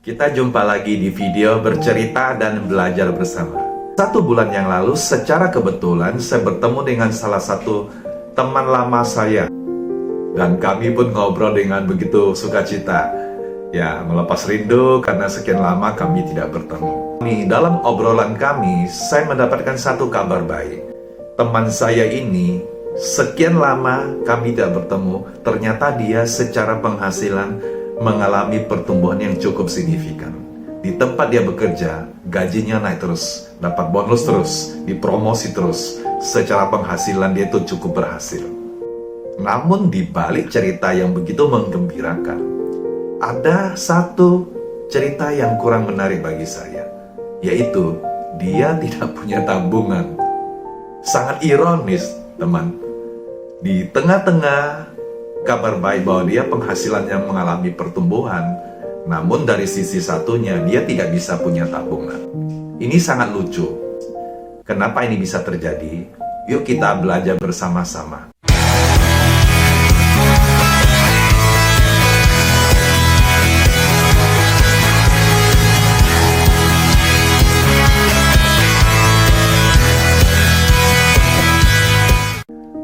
Kita jumpa lagi di video bercerita dan belajar bersama. 1 bulan yang lalu, secara kebetulan saya bertemu dengan salah satu teman lama saya. Dan kami pun ngobrol dengan begitu sukacita. Ya, melepas rindu karena sekian lama kami tidak bertemu. Dalam obrolan kami, saya mendapatkan satu kabar baik. Teman saya ini, sekian lama kami tidak bertemu, ternyata dia secara penghasilan mengalami pertumbuhan yang cukup signifikan. Di tempat dia bekerja, gajinya naik terus, dapat bonus terus, dipromosi terus. Secara penghasilan dia itu cukup berhasil. Namun di balik cerita yang begitu menggembirakan, ada satu cerita yang kurang menarik bagi saya, yaitu dia tidak punya tabungan. Sangat ironis, teman. Di tengah-tengah kabar baik bahwa dia penghasilannya mengalami pertumbuhan, namun dari sisi satunya dia tidak bisa punya tabungan. Ini sangat lucu. Kenapa ini bisa terjadi? Yuk kita belajar bersama-sama.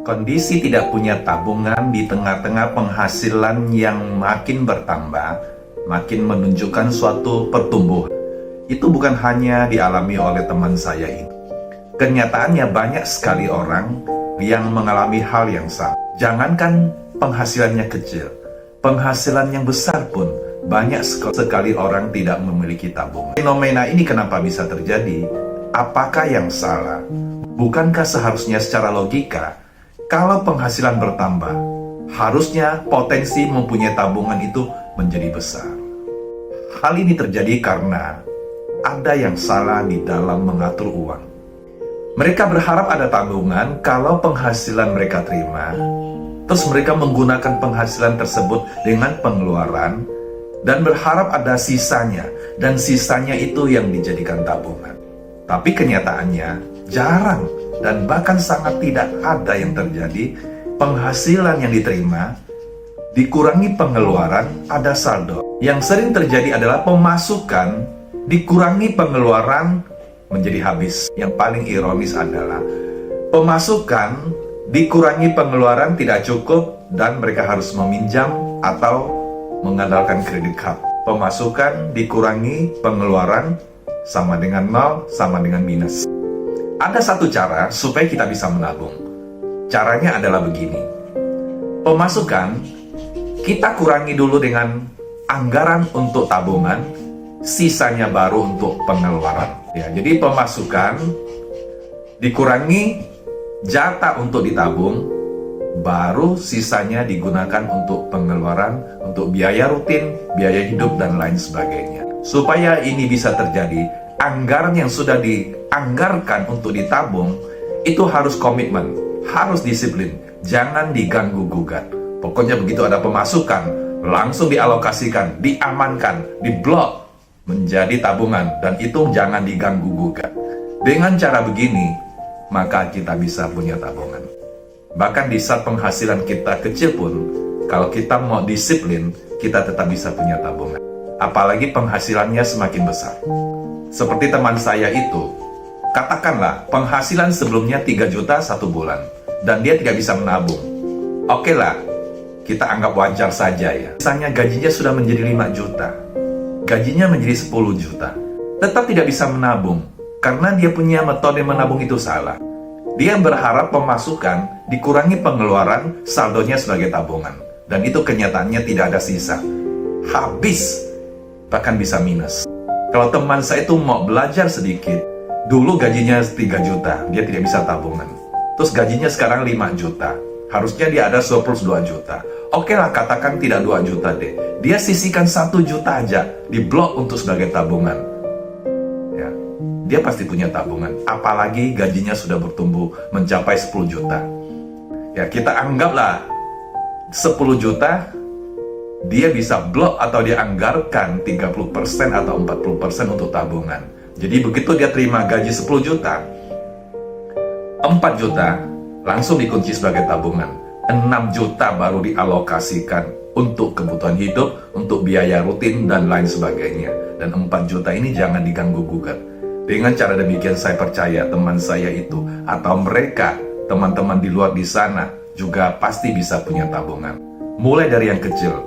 Kondisi tidak punya tabungan di tengah-tengah penghasilan yang makin bertambah, makin menunjukkan suatu pertumbuhan. Itu bukan hanya dialami oleh teman saya ini. Kenyataannya banyak sekali orang yang mengalami hal yang sama. Jangankan penghasilannya kecil, penghasilan yang besar pun banyak sekali orang tidak memiliki tabungan. Fenomena ini kenapa bisa terjadi? Apakah yang salah? Bukankah seharusnya secara logika, kalau penghasilan bertambah, harusnya potensi mempunyai tabungan itu menjadi besar. Hal ini terjadi karena ada yang salah di dalam mengatur uang. Mereka berharap ada tabungan kalau penghasilan mereka terima, terus mereka menggunakan penghasilan tersebut dengan pengeluaran, dan berharap ada sisanya, dan sisanya itu yang dijadikan tabungan. Tapi kenyataannya jarang dan bahkan sangat tidak ada yang terjadi. Penghasilan yang diterima dikurangi pengeluaran, ada saldo. Yang sering terjadi adalah pemasukan dikurangi pengeluaran menjadi habis. Yang paling ironis adalah pemasukan dikurangi pengeluaran tidak cukup dan mereka harus meminjam atau mengandalkan kredit card. Pemasukan dikurangi pengeluaran sama dengan nol, sama dengan minus. Ada satu cara supaya kita bisa menabung. Caranya adalah begini. Pemasukan kita kurangi dulu dengan anggaran untuk tabungan, sisanya baru untuk pengeluaran. Ya, jadi pemasukan dikurangi jatah untuk ditabung, baru sisanya digunakan untuk pengeluaran, untuk biaya rutin, biaya hidup dan lain sebagainya. Supaya ini bisa terjadi, anggaran yang sudah dianggarkan untuk ditabung itu harus komitmen, harus disiplin, jangan diganggu-gugat. Pokoknya begitu ada pemasukan, langsung dialokasikan, diamankan, diblok menjadi tabungan, dan itu jangan diganggu-gugat. Dengan cara begini, maka kita bisa punya tabungan. Bahkan di saat penghasilan kita kecil pun, kalau kita mau disiplin, kita tetap bisa punya tabungan. Apalagi penghasilannya semakin besar. Seperti teman saya itu, katakanlah penghasilan sebelumnya 3 juta 1 bulan, dan dia tidak bisa menabung. Oke lah, kita anggap wajar saja ya. Misalnya gajinya sudah menjadi 5 juta, gajinya menjadi 10 juta, tetap tidak bisa menabung, karena dia punya metode menabung itu salah. Dia berharap pemasukan dikurangi pengeluaran, saldonya sebagai tabungan. Dan itu kenyataannya tidak ada sisa. Habis, bahkan bisa minus. Kalau teman saya itu mau belajar sedikit, dulu gajinya 3 juta, dia tidak bisa tabungan. Terus gajinya sekarang 5 juta, harusnya dia ada surplus 2 juta. Oke lah, katakan tidak 2 juta deh. Dia sisihkan 1 juta aja, diblok untuk sebagai tabungan. Ya, dia pasti punya tabungan. Apalagi gajinya sudah bertumbuh mencapai 10 juta. Ya, kita anggaplah 10 juta, dia bisa blok atau dia anggarkan 30% atau 40% untuk tabungan. Jadi begitu dia terima gaji 10 juta, 4 juta langsung dikunci sebagai tabungan. 6 juta baru dialokasikan untuk kebutuhan hidup, untuk biaya rutin, dan lain sebagainya. Dan 4 juta ini jangan diganggu-gugat. Dengan cara demikian saya percaya teman saya itu, atau mereka, teman-teman di luar di sana, juga pasti bisa punya tabungan. Mulai dari yang kecil.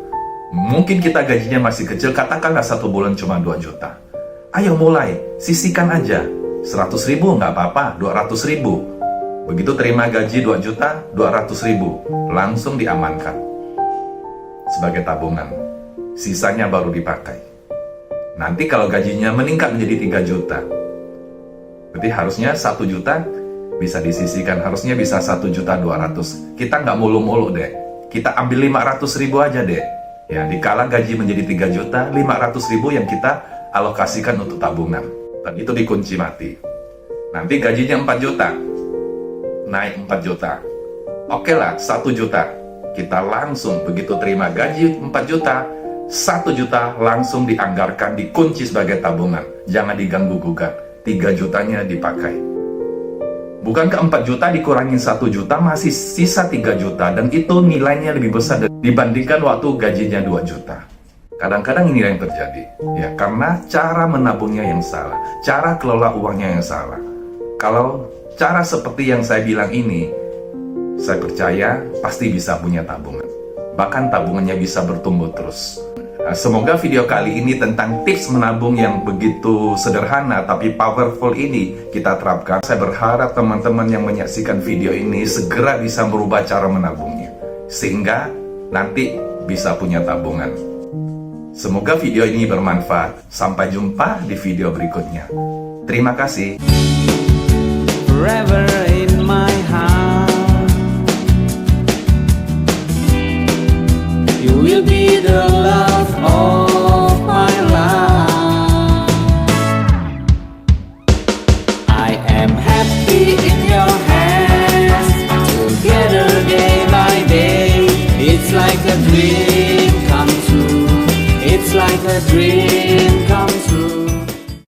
Mungkin kita gajinya masih kecil, katakanlah 1 bulan cuma 2 juta. Ayo mulai, sisihkan aja. 100 ribu nggak apa-apa, 200 ribu. Begitu terima gaji 2 juta, 200 ribu. Langsung diamankan sebagai tabungan. Sisanya baru dipakai. Nanti kalau gajinya meningkat menjadi 3 juta, berarti harusnya 1 juta bisa disisihkan, harusnya bisa 1.200.000. Kita nggak mulu-mulu deh, kita ambil 500 ribu aja deh. Ya, dikala gaji menjadi 3 juta, 500 ribu yang kita alokasikan untuk tabungan. Dan itu dikunci mati. Nanti gajinya 4 juta, naik 4 juta. Oke lah, 1 juta. Kita langsung begitu terima gaji 4 juta, 1 juta langsung dianggarkan, dikunci sebagai tabungan. Jangan diganggu-gugat. 3 jutanya dipakai. Bukankah 4 juta dikurangin 1 juta masih sisa 3 juta, dan itu nilainya lebih besar dibandingkan waktu gajinya 2 juta. Kadang-kadang ini yang terjadi, ya, karena cara menabungnya yang salah, cara kelola uangnya yang salah. Kalau cara seperti yang saya bilang ini, saya percaya pasti bisa punya tabungan. Bahkan tabungannya bisa bertumbuh terus. Nah, semoga video kali ini tentang tips menabung yang begitu sederhana tapi powerful ini kita terapkan. Saya berharap teman-teman yang menyaksikan video ini segera bisa merubah cara menabungnya, sehingga nanti bisa punya tabungan. Semoga video ini bermanfaat. Sampai jumpa di video berikutnya. Terima kasih. Forever in my heart, you will be the love of my life. I am happy in your hands, together day by day. It's like a dream come true. It's like a dream